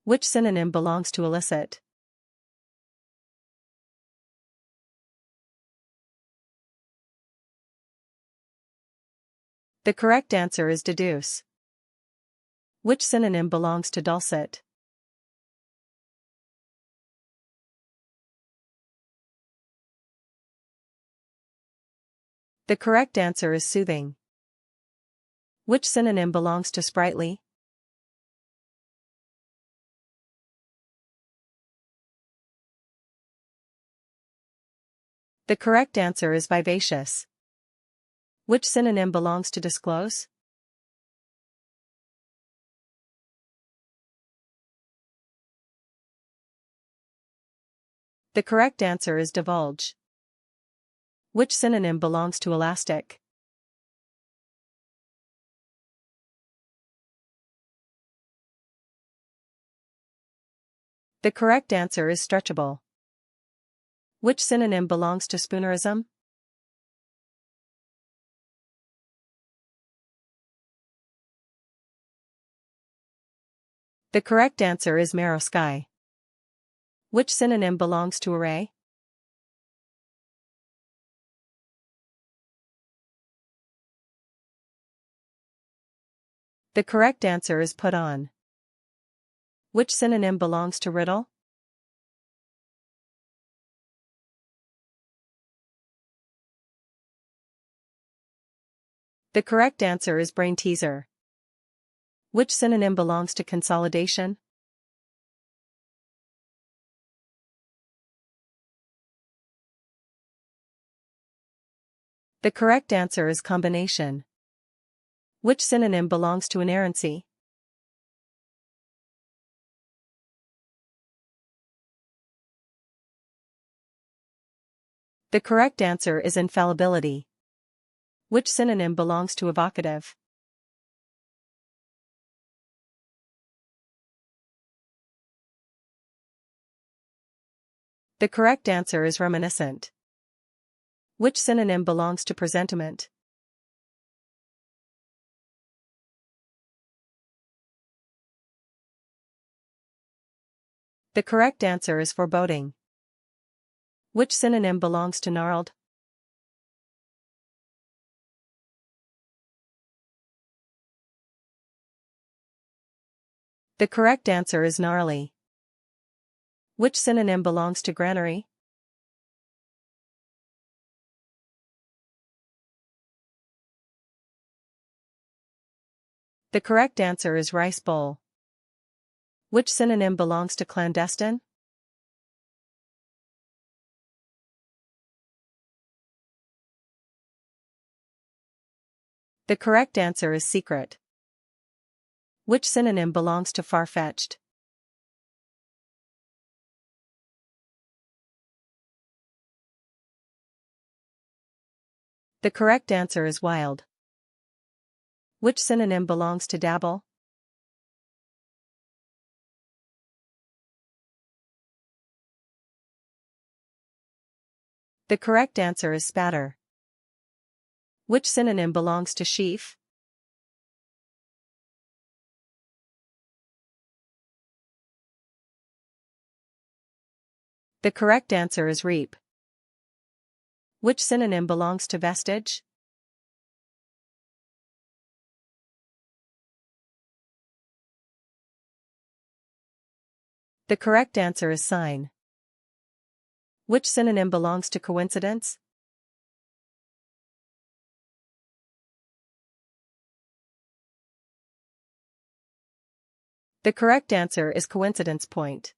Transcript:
Which synonym belongs to elicit? The correct answer is deduce. Which synonym belongs to dulcet? The correct answer is soothing. Which synonym belongs to sprightly? The correct answer is vivacious. Which synonym belongs to disclose? The correct answer is divulge. Which synonym belongs to elastic? The correct answer is stretchable. Which synonym belongs to spoonerism? The correct answer is marrow sky. Which synonym belongs to array? The correct answer is put on. Which synonym belongs to riddle? The correct answer is brain teaser. Which synonym belongs to consolidation? The correct answer is combination. Which synonym belongs to inerrancy? The correct answer is infallibility. Which synonym belongs to evocative? The correct answer is reminiscent. Which synonym belongs to presentiment? The correct answer is foreboding. Which synonym belongs to gnarled? The correct answer is gnarly. Which synonym belongs to granary? The correct answer is rice bowl. Which synonym belongs to clandestine? The correct answer is secret. Which synonym belongs to far-fetched? The correct answer is wild. Which synonym belongs to dabble? The correct answer is spatter. Which synonym belongs to sheaf? The correct answer is reap. Which synonym belongs to vestige? The correct answer is sign. Which synonym belongs to coincidence? The correct answer is coincidence point.